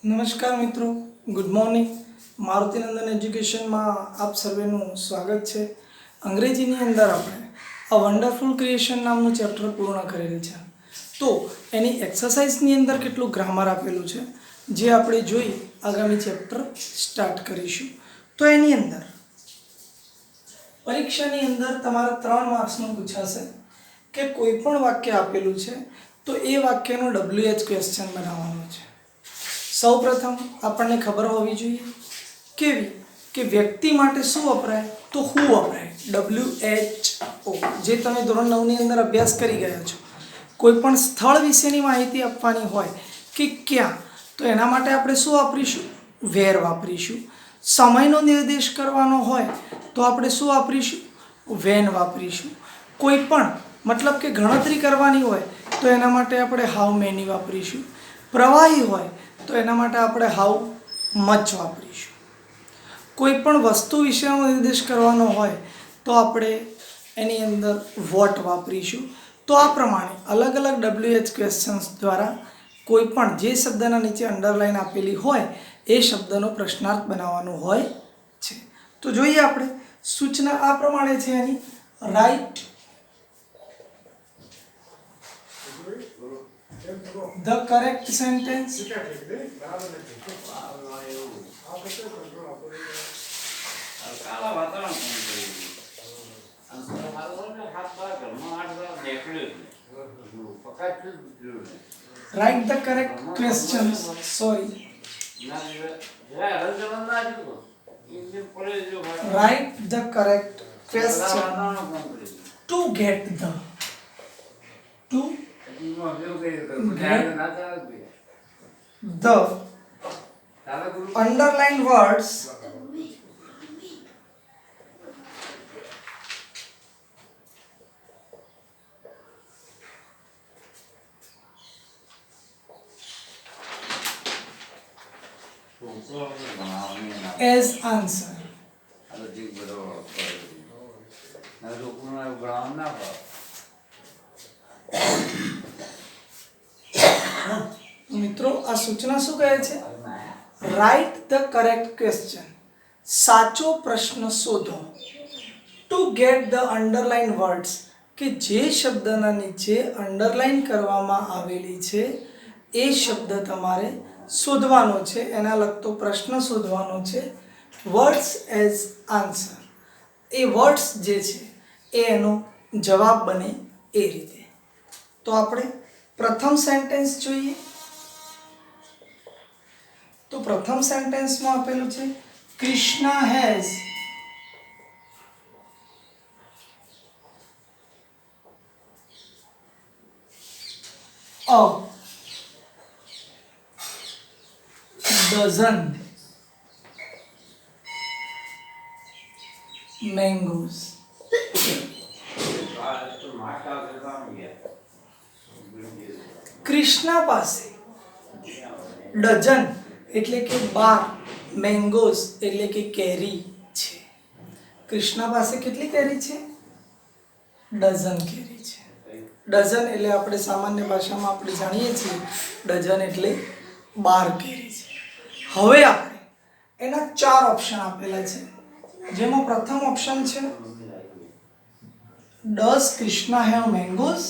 નમસ્કાર મિત્રો, good morning. Marutinandan એજ્યુકેશનમાં આપ સર્વેનું સ્વાગત છે. અંગ્રેજીની અંદર આપણે આ વન્ડરફુલ ક્રિએશન નામનું ચેપ્ટર પૂર્ણ કરેલ છે. તો એની એક્સરસાઇઝની અંદર કેટલું ગ્રામર આપેલું છે જે આપણે જોઈ આગામી ચેપ્ટર સ્ટાર્ટ કરીશું. તો એની અંદર પરીક્ષાની અંદર તમારે 3 માર્ક્સનું પૂછાશે કે કોઈ પણ વાક્ય આપેલું છે તો એ વાક્યનો WH ક્વેશ્ચન બનાવવાનો છે. સૌપ્રથમ આપણને ખબર હોવી જોઈએ કેવી કે વ્યક્તિ માટે શું વપરાય તો હું વપરાય WHO, જે તમે ધોરણ 9 ની અંદર અભ્યાસ કરી ગયા છો. કોઈ પણ સ્થળ વિશેની માહિતી આપવાની હોય કે ક્યાં, તો એના માટે આપણે શું વાપરીશું? વેર વાપરીશું. સમયનો નિર્દેશ કરવાનો હોય તો આપણે શું વાપરીશું? વેન વાપરીશું. કોઈ પણ મતલબ કે ગણતરી કરવાની હોય તો એના માટે આપણે હાઉ મેની વાપરીશું. પ્રવાહી હોય તો એના માટે આપણે હાઉ મચ વાપરીશું. કોઈ પણ વસ્તુ વિશેનો નિર્દેશ કરવાનો હોય તો આપણે એની અંદર વોટ વાપરીશું. તો આ પ્રમાણે અલગ અલગ WH ક્વેશ્ચન્સ દ્વારા કોઈ પણ જે શબ્દના નીચે અંડરલાઈન આપેલી હોય એ શબ્દનો પ્રશ્નાર્થ બનાવવાનો હોય છે. તો જોઈએ આપણે સૂચના આ પ્રમાણે છે એની. Write the correct sentence. Write the correct questions. Sorry. Write the correct question to get the underlined words as answer. મિત્રો આ સૂચના શું કહે છે? રાઇટ ધ કરેક્ટ ક્વેશ્ચન, સાચો પ્રશ્ન શોધો. Two get the underline words, કે જે શબ્દના નીચે અંડરલાઇન કરવામાં આવેલી છે એ શબ્દ તમારે શોધવાનો છે, એના લગતો પ્રશ્ન શોધવાનો છે. વર્ડ્સ એઝ આન્સર, એ વર્ડ્સ જે છે એ એનો જવાબ બને એ રીતે. તો આપણે પ્રથમ સેન્ટેન્સ જોઈએ. તો પ્રથમ સેન્ટેન્સમાં આપેલું છે Krishna has a dozen mangoes. Krishna પાસે ડઝન એટલે કે 12, મેંગોઝ એટલે કે કેરી છે. કૃષ્ણા પાસે કેટલી કેરી છે? ડઝન કેરી છે. ડઝન એટલે આપણે સામાન્ય ભાષામાં આપણે જાણીએ છીએ ડઝન એટલે 12 કેરી છે. હવે આપણે એના 4 ઓપ્શન આપેલા છે, જેમાં પ્રથમ ઓપ્શન છે does Krishna have mangoes?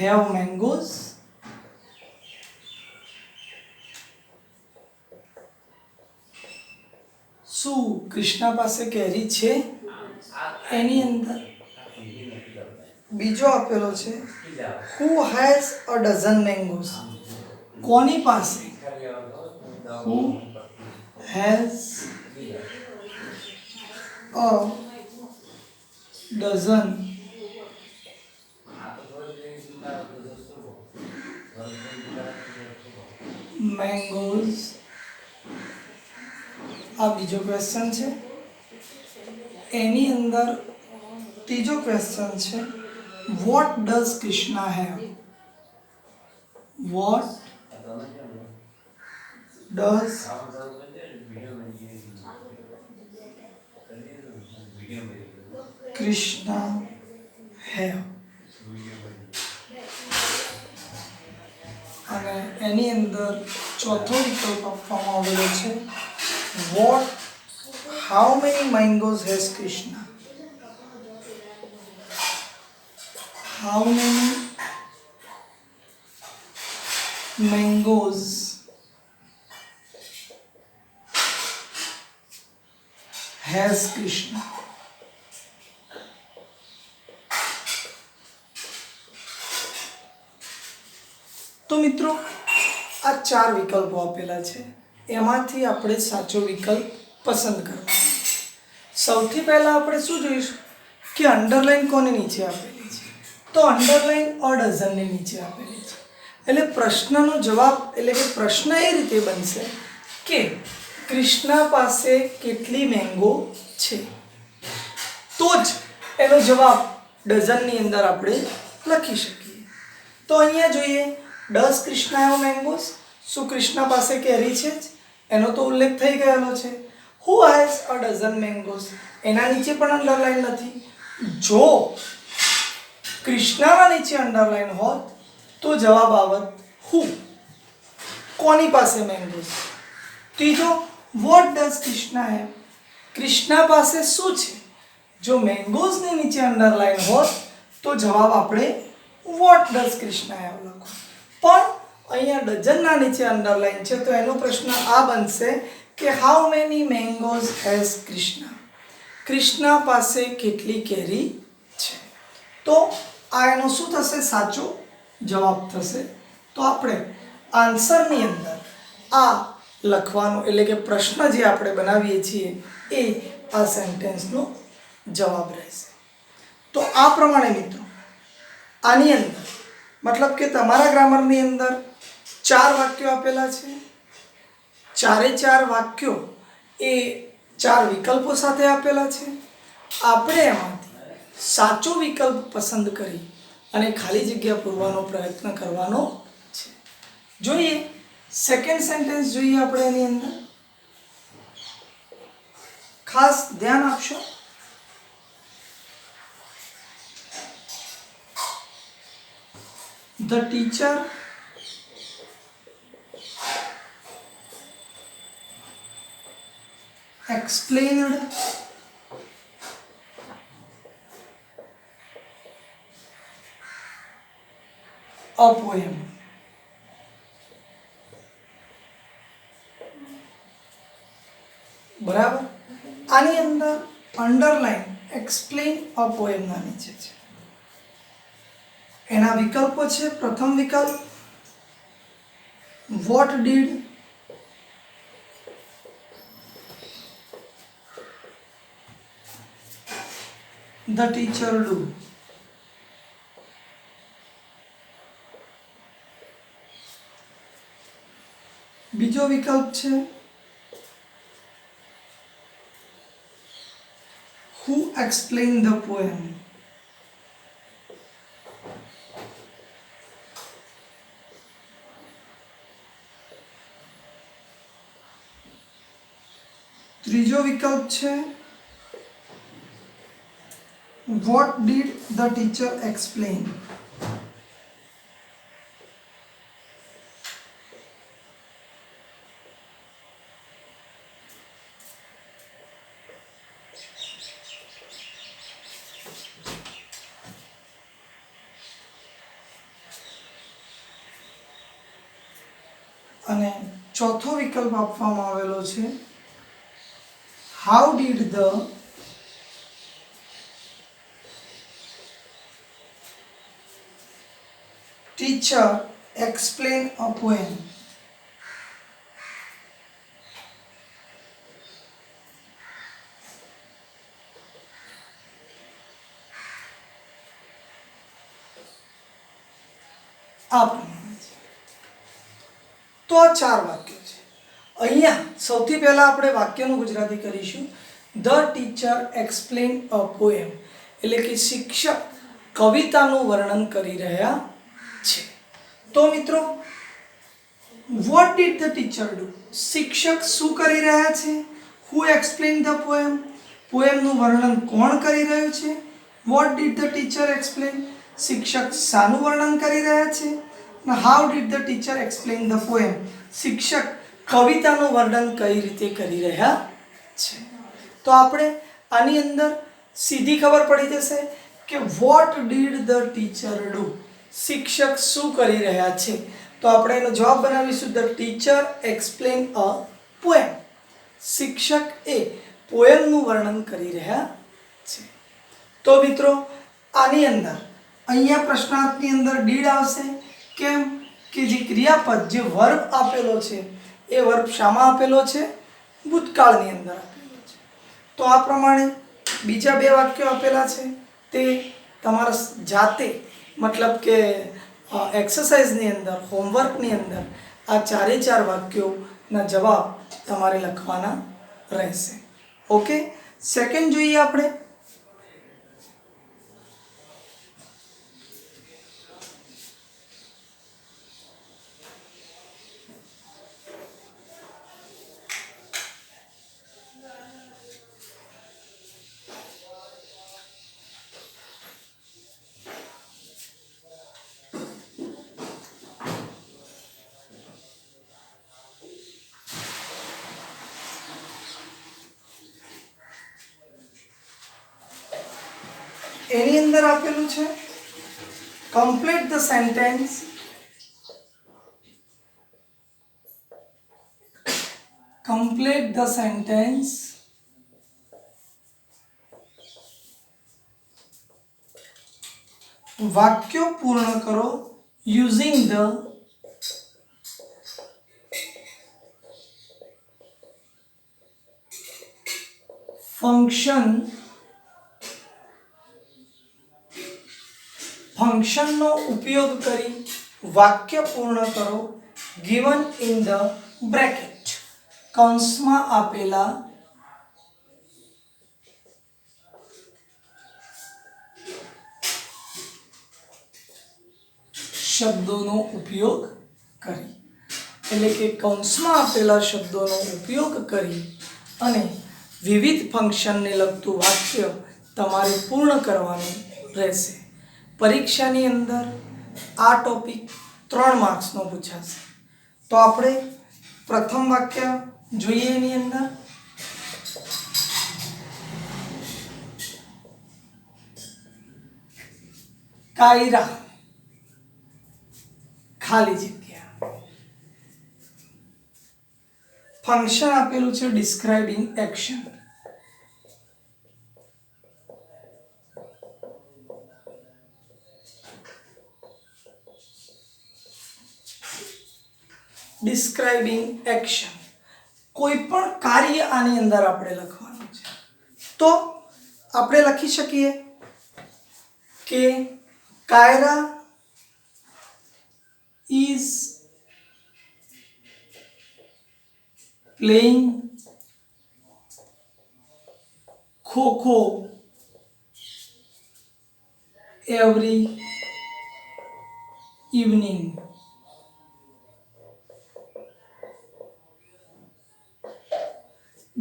Have mangoes? શું કૃષ્ણા પાસે કેરી છે? એની અંદર બીજો આપેલો છે who has a dozen mangoes? કોની પાસે? who has a dozen mangoes? આ બીજો ક્વેશ્ચન છે. એની અંદર ત્રીજો ક્વેશ્ચન છે what does Krishna have? What does Krishna have. અને એની અંદર ચોથો વિકલ્પ આપવામાં આવેલો છે how many mangoes has Krishna. How many mangoes has Krishna. તો મિત્રો આ ચાર વિકલ્પો આપેલા છે, એમાંથી આપણે સાચો વિકલ્પ પસંદ કરવાનો. સૌથી પહેલા આપણે શું જોઈશું કે અંડરલાઈન કોને નીચે આપેલી છે, તો અંડરલાઈન ઓર ડઝનની નીચે આપેલી છે. એટલે પ્રશ્નનો જવાબ એટલે કે પ્રશ્ન એ રીતે બનશે કે કૃષ્ણા પાસે કેટલી મેંગો છે, તો જ એનો જવાબ ડઝનની અંદર આપણે લખી શકીએ. તો અહીંયા જોઈએ, ડઝ કૃષ્ણા હેવ મેંગોઝ, શું કૃષ્ણા પાસે કેરી છે જ, એનો તો ઉલ્લેખ થઈ ગયેલો છે. Who has a dozen mangoes, એના નીચે પણ અંડરલાઈન નથી. જો કૃષ્ણાના નીચે અંડરલાઈન હોત તો જવાબ આવત હુ, કોની પાસે મેંગોઝ. ત્રીજો, what does Krishna have, Krishna પાસે શું છે. જો મેંગોઝની નીચે અંડરલાઈન હોત તો જવાબ આપણે વોટ ડઝ કૃષ્ણા હેવ લખો. પણ અહીંયા ડઝનના નીચે અંડરલાઈન છે, તો એનો પ્રશ્ન આ બનશે કે how many mangoes has Krishna, Krishna પાસે કેટલી કેરી છે. તો આ એનો શું થશે, સાચો જવાબ થશે. તો આપણે આન્સરની અંદર આ લખવાનું એટલે કે પ્રશ્ન જે આપણે બનાવીએ છીએ એ આ સેન્ટેન્સનો જવાબ રહેશે. તો આ પ્રમાણે મિત્રો આની અંદર મતલબ કે તમારા ગ્રામરની અંદર 4 વાક્યો આપેલા છે. ચારે 4 વાક્યો એ 4 વિકલ્પો સાથે આપેલા છે. આપણે એમાંથી સાચો વિકલ્પ પસંદ કરી અને ખાલી જગ્યા પૂરવાનો પ્રયત્ન કરવાનો છે. જોઈએ સેકન્ડ સેન્ટેન્સ જોઈએ આપણે એની અંદર. ખાસ ધ્યાન આપશો. The teacher explained a poem. બરાબર. આની અંદર અંડરલાઈન એક્સપ્લેન અ પોએમ ના નીચે છે. એના વિકલ્પો છે. પ્રથમ વિકલ્પ what did the teacher do. બીજો વિકલ્પ છે who explained the poem. ત્રીજો વિકલ્પ છે what did the teacher explain. અને ચોથો વિકલ્પ આપવામાં આવેલો છે how did the teacher explain a poem. તો આ 4 વાક્યો છે. અહીંયા સૌથી પહેલા આપણે વાક્યનું ગુજરાતી કરીશું. The teacher explain a poem, એટલે કે શિક્ષક કવિતાનું વર્ણન કરી રહ્યા છે. તો મિત્રો what did the teacher do, શિક્ષક શું કરી રહ્યા છે. હુ એક્સપ્લેન ધ પોએમ, પોએમનું વર્ણન કોણ કરી રહ્યું છે. What did the teacher explain? શિક્ષક શાનું વર્ણન કરી રહ્યા છે? How did the teacher explain the poem? શિક્ષક કવિતાનું વર્ણન કઈ રીતે કરી રહ્યા છે? તો આપણે આની અંદર સીધી ખબર પડી જશે કે what did the teacher do? શિક્ષક શું કરી રહ્યા છે? તો આપણે એનો જવાબ બનાવીશું the teacher explain a poem. શિક્ષક એ પોએમનું વર્ણન કરી રહ્યા છે. તો મિત્રો આની અંદર અહીંયા પ્રશ્નાર્થની અંદર ડીડ આવશે. કેમ કે જે ક્રિયાપદ જે વર્બ આપેલો છે એ વર્બ શામાં આપેલો છે? ભૂતકાળની અંદર આપેલો છે. તો આ પ્રમાણે બીજા બે વાક્યો આપેલા છે તે તમારા જાતે મતલબ કે એક્સરસાઇઝની અંદર હોમવર્કની અંદર આ ચારે ચાર વાક્યોના જવાબ તમારે લખવાના રહેશે. ઓકે, સેકન્ડ જોઈએ આપણે. એની અંદર આપેલું છે કમ્પ્લીટ ધ સેન્ટેન્સ વાક્યો પૂર્ણ કરો યુઝિંગ ધ ફંક્શનનો ઉપયોગ કરી વાક્ય પૂર્ણ કરો given in the bracket કૌંસમાં આપેલા શબ્દોનો ઉપયોગ કરી. એટલે કે કૌંસમાં આપેલા શબ્દોનો ઉપયોગ કરી અને વિવિધ ફંક્શનને લગતું વાક્ય તમારે પૂર્ણ કરવાનું રહેશે. પરીક્ષાની અંદર આ ટોપિક 3 માર્ક્સનો પૂછાશે. તો આપણે પ્રથમ વાક્ય જોઈએ. એની અંદર કાયરા ખાલી જગ્યા. ફંક્શન આપેલું છે ડિસ્ક્રાઇબિંગ એક્શન. ડિસ્ક્રાઇબિંગ એક્શન કોઈ પણ કાર્ય આની અંદર આપણે લખવાનું છે. તો આપણે લખી શકીએ કે કાયરા is playing kho every evening.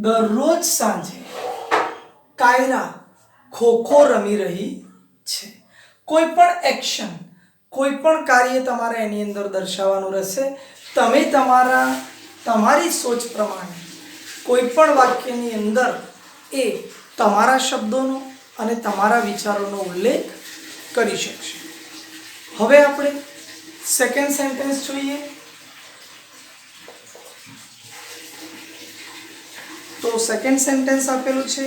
દરરોજ સાંજે કાયરા ખોખો રમી રહી છે. કોઈ પણ એક્શન કોઈ પણ કાર્ય તમારે એની અંદર દર્શાવવાનું રહેશે. તમે તમારી સોચ પ્રમાણે કોઈ પણ વાક્યની અંદર એ તમારા શબ્દોનો અને તમારા વિચારોનો ઉલ્લેખ કરી શકશો. હવે આપણે સેકન્ડ સેન્ટેન્સ જોઈએ. તો સેકન્ડ સેન્ટેન્સ આપેલું છે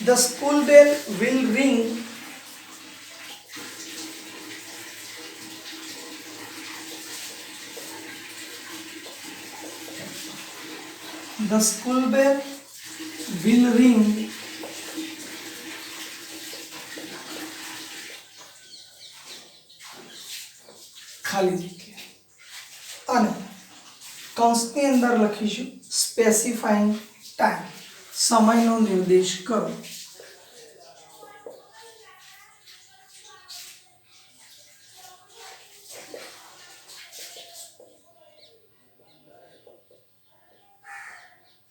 the school bell will ring The school bell will ring ખાલી જગ્યા. અને કૌંસની અંદર લખીશું સ્પેસિફાઈંગ ટાઈમ. સમયનો નિર્દેશ કરો.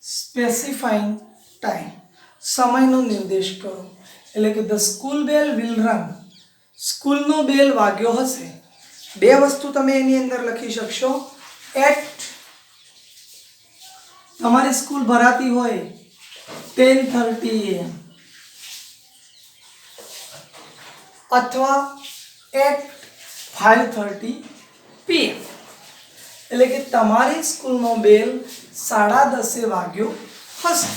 સ્પેસિફાઈંગ ટાઈમ સમયનો નિર્દેશ કરો. એટલે કે the school bell will run, સ્કૂલનો બેલ વાગ્યો હશે. બે વસ્તુ તમે એની અંદર લખી શકશો. એટ, તમારી સ્કૂલ ભરાતી હોય 10:30 AM, અથવા એટ 5:30 PM, એટલે કે તમારી સ્કૂલનો બેલ 10:30 વાગ્યો હશે,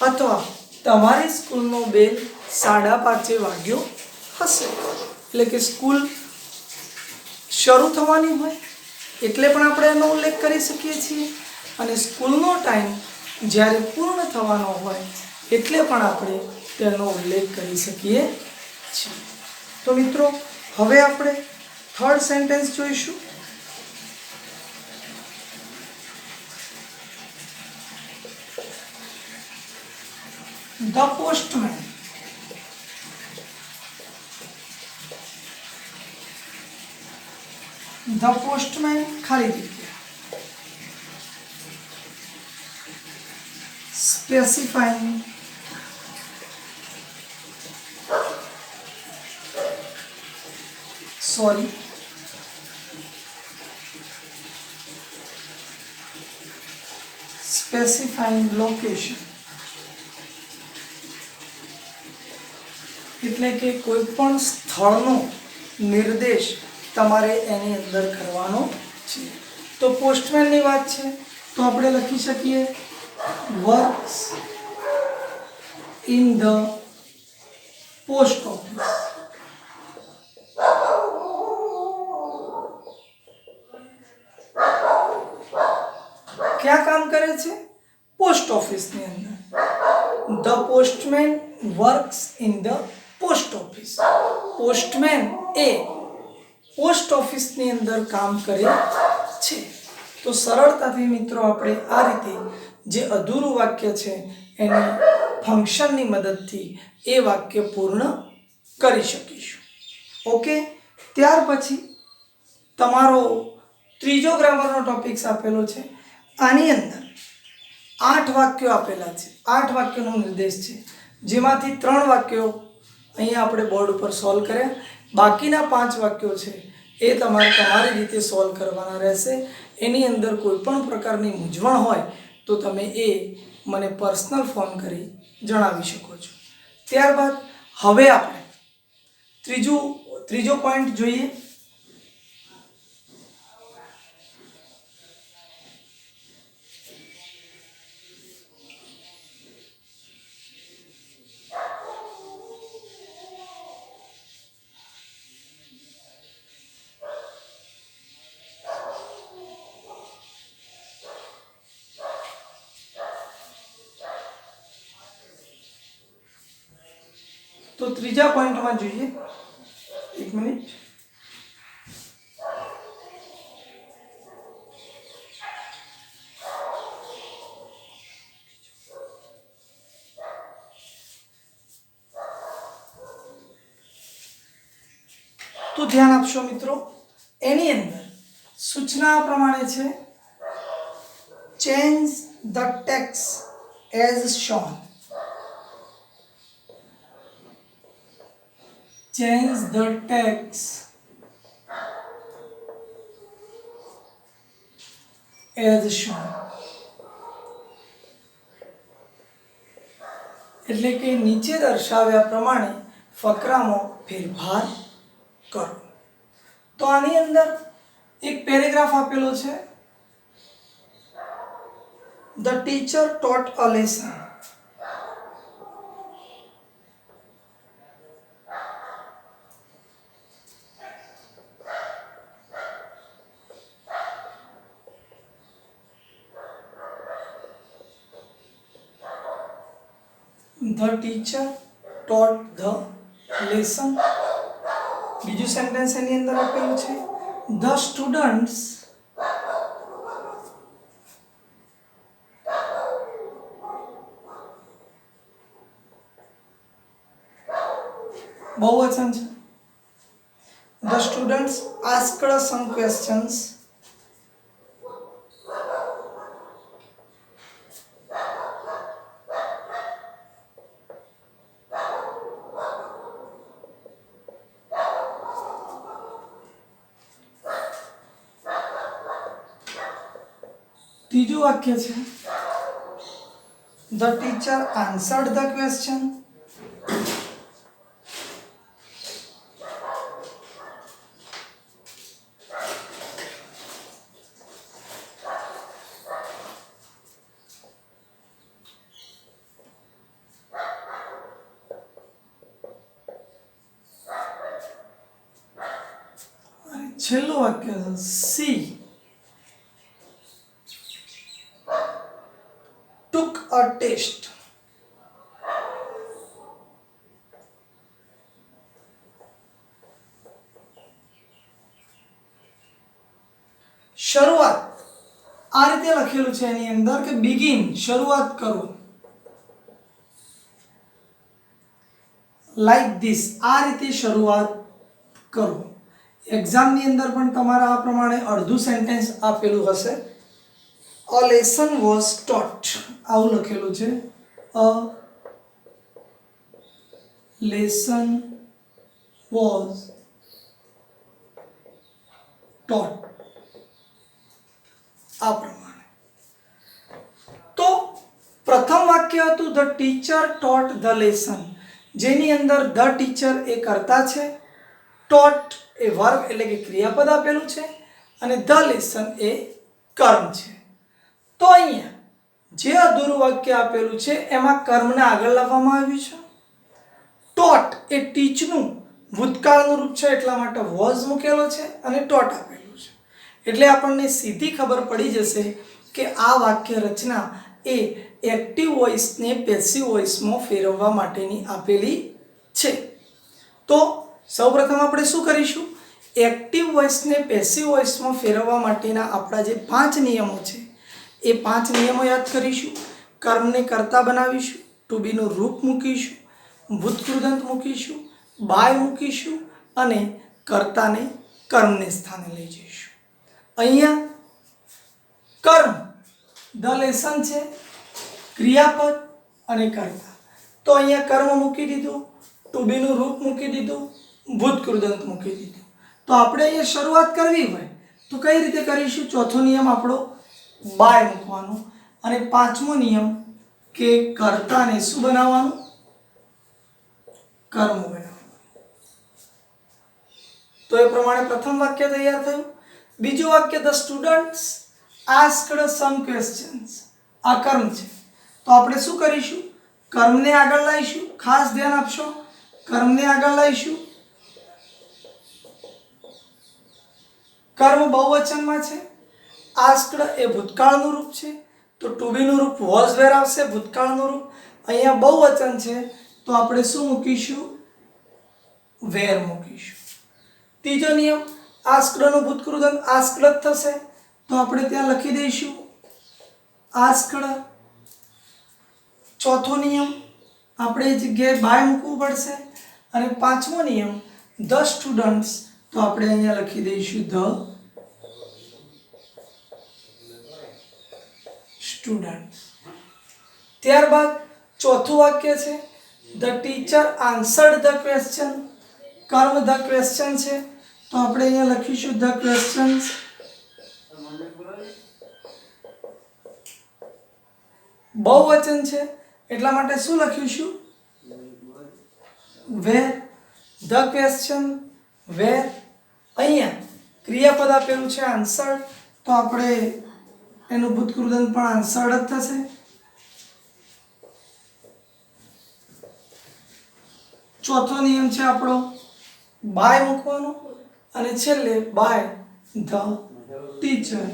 અથવા તમારી સ્કૂલનો બેલ 5:30 વાગ્યો હશે. એટલે કે સ્કૂલ શરૂ થવાની હોય એટલે પણ આપણે એનો ઉલ્લેખ કરી શકીએ છીએ, અને સ્કૂલનો ટાઈમ જ્યારે પૂર્ણ થવાનો હોય એટલે પણ આપણે તેનો ઉલ્લેખ કરી શકીએ છીએ. તો મિત્રો હવે આપણે થર્ડ સેન્ટેન્સ જોઈશું. The postman. ધ પોસ્ટમેન ખાલી જગ્યા, સ્પેસિફાઈંગ સ્પેસિફાઈંગ લોકેશન, એટલે કે કોઈ પણ સ્થળનો નિર્દેશ તમારે એની અંદર કરવાનો છે. તો પોસ્ટમેનની વાત છે તો આપણે લખી શકીએ works in the post office. ક્યાં કામ કરે છે? પોસ્ટ ઓફિસની અંદર. The postman works in the post office. Postman A post ઓફિસની અંદર કામ કરે છે. તો સરળતાથી મિત્રો આપણે આ રીતે જે અધૂરું વાક્ય છે એની ફંક્શનની મદદથી એ વાક્ય પૂર્ણ કરી શકીશું. ઓકે, ત્યાર પછી તમારો ત્રીજો ગ્રામરનો ટોપિક્સ આપેલો છે. આની અંદર 8 વાક્યો આપેલા છે. 8 વાક્યોનો નિર્દેશ છે, જેમાંથી 3 વાક્યો અહીંયા આપણે બોર્ડ ઉપર સોલ્વ કર્યા. બાકીના 5 વાક્યો છે એ તમારે તમારી રીતે સોલ્વ કરવાના રહેશે. એની અંદર કોઈ પણ પ્રકારની મૂંઝવણ હોય તો તમે એ મને પર્સનલ ફોન કરી જણાવી શકો છો. ત્યારબાદ હવે આપણે ત્રીજો પોઈન્ટ જોઈએ. તો ત્રીજા પોઈન્ટમાં જોઈએ. એક મિનિટ. તો ધ્યાન આપશો મિત્રો. એની અંદર સૂચના પ્રમાણે છે change the text as shown. Change the text as shown. એટલે કે નીચે દર્શાવ્યા પ્રમાણે ફકરામાં ફેરફાર કરો. તો આની અંદર એક પેરેગ્રાફ આપેલો છે. The teacher taught a lesson. The teacher taught the lesson. બીજું સેન્ટેન્સ એની અંદર આપેલું છે the students બહુવચન છે. The students asked some questions. ત્રીજું વાક્ય છે the teacher answered the question. છેલ્લું વાક્ય છે સી took a test. શરૂઆત આ રીતે લખેલું છે એની અંદર કે બિગિન શરૂઆત કરો, લાઈક ધીસ આ રીતે શરૂઆત કરો. એક્ઝામની અંદર પણ તમારા આ પ્રમાણે અડધું સેન્ટેન્સ આપેલું હશે. A lesson was taught આવું લખેલું છે. A lesson was taught આ પ્રમાણે. તો પ્રથમ વાક્ય હતું the teacher taught the lesson, જેની અંદર ધ ટીચર એ કર્તા છે, ટોટ એ વર્બ એટલે કે ક્રિયાપદ આપેલું છે અને ધ લેસન એ કર્મ છે. તો અહીંયા જે અધૂરું વાક્ય આપેલું છે એમાં કર્મને આગળ લાવવામાં આવ્યું છે. ટોટ એ ટીચનું ભૂતકાળનું રૂપ છે એટલા માટે વોઝ મૂકેલો છે અને ટોટ આપેલું છે. એટલે આપણને સીધી ખબર પડી જશે કે આ વાક્ય રચના એ એક્ટિવ વોઇસને પેસિવ વોઇસમાં ફેરવવા માટેની આપેલી છે. તો સૌપ્રથમ આપણે શું કરીશું, એક્ટિવ વોઇસને પેસિવ વોઇસમાં ફેરવવા માટેના આપણા જે 5 નિયમો છે એ 5 નિયમો યાદ કરીશું. કર્મને કર્તા બનાવીશું, ટુ બીનું રૂપ મૂકીશું, ભૂતકૃદંત મૂકીશું, બાય મૂકીશું અને કર્તાને કર્મને સ્થાને લઈ જઈશું. અહીંયા કર્મ ધ લેસન છે, ક્રિયાપદ અને કર્તા. તો અહીંયા કર્મ મૂકી દીધું, ટુ બીનું રૂપ મૂકી દીધું, ભૂતકૃદંત મૂકી દીધું. તો આપણે અહીંયા શરૂઆત કરવી હોય તો કઈ રીતે કરીશું? ચોથો નિયમ આપણો બાય મૂકવાનો અને પાંચમો નિયમ કે કર્તાને શું બનાવવાનું? કર્મ બનાવવાનું. તો એ પ્રમાણે પ્રથમ વાક્ય તૈયાર થયું. બીજું વાક્ય the students asked some questions આ કર્મ છે. તો આપણે શું કરીશું? કર્મને આગળ લાવીશું. ખાસ ધ્યાન આપશો, કર્મને આગળ લાવીશું. કર્મ બહુવચનમાં છે, આસ્ક્ડ એ ભૂતકાળનું રૂપ છે તો ટુ બીનું રૂપ વોઝ વેર આવશે, ભૂતકાળનું રૂપ. અહીંયા બહુવચન છે તો આપણે શું મૂકીશું? વેર મૂકીશું. ત્રીજો નિયમ આસ્ક્ડનું ભૂતકૃદંત આસ્ક્ડ જ થશે તો આપણે ત્યાં લખી દઈશું આસ્ક્ડ. ચોથો નિયમ આપણે એ જગ્યાએ બાય મૂકવું પડશે અને પાંચમો નિયમ ધ સ્ટુડન્ટ્સ તો આપણે અહીંયા લખી દઈશું ધ સ્ટુડન્ટ્સ. ત્યારબાદ ચોથું વાક્ય છે the teacher answered the question. કર્મ ધ ક્વેશ્ચન છે તો આપણે અહીંયા લખીશું ધ ક્વેશ્ચન્સ. બહુવચન છે એટલા માટે શું લખીશું? વેર. ધ ક્વેશ્ચન વેર. અહીંયા ક્રિયાપદ આપેલું છે આન્સર્ડ તો આપણે એનું ભૂતકૃદંત પણ આન્સર્ડ જ થશે. ચોથો નિયમ છે આપણો બાય મૂકવાનો અને છેલ્લે બાય ધ ટીચર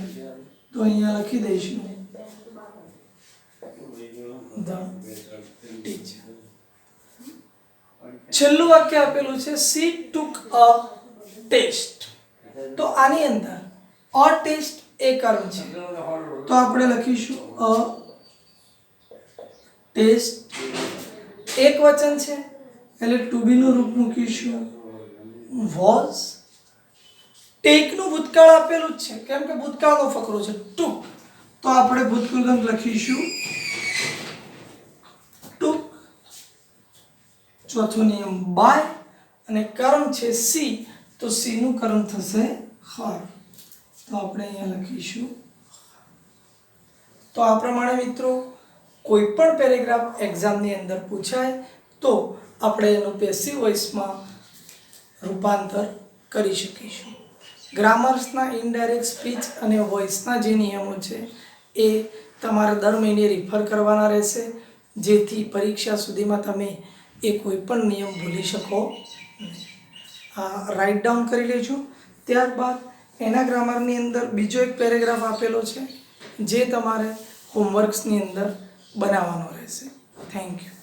તો અહીંયા લખી દઈશું ધ ટીચર. છેલ્લું વાક્ય આપેલું છે સી ટુક અ ટેસ્ટ. તો આની અંદર અ ટેસ્ટ એ કર્મ છે તો આપણે લખીશું અ ટેસ્ટ. એક વચન છે એટલે ટુ બી નું રૂપ મૂકીશું વોઝ. ટેક નું ભૂતકાળ આપેલું જ છે કેમ કે ભૂતકાળનો ફકરો છે ટુક તો આપણે ભૂતકૃદંત લખીશું ટુક. ચોથો નિયમ બાય અને કર્મ છે સી તો સી નું કર્મ થશે હર તો આપણે અહીંયા લખીશું. તો આ પ્રમાણે મિત્રો કોઈ પણ પેરેગ્રાફ એક્ઝામની અંદર પૂછાય તો આપણે એનું પેસિવ વોઇસમાં રૂપાંતર કરી શકીશું. ગ્રામર્સના ઇનડાયરેક્ટ સ્પીચ અને વોઇસના જે નિયમો છે એ તમારે દર મહિને રિફર કરવાના રહેશે, જેથી પરીક્ષા સુધીમાં તમે એ કોઈ પણ નિયમ ભૂલી શકો નહીં. રાઇટ ડાઉન કરી લેજો. ત્યારબાદ એના ગ્રામરની અંદર બીજો એક પેરેગ્રાફ આપેલો છે જે તમારે હોમવર્ક્સની અંદર બનાવવાનો રહેશે. Thank you.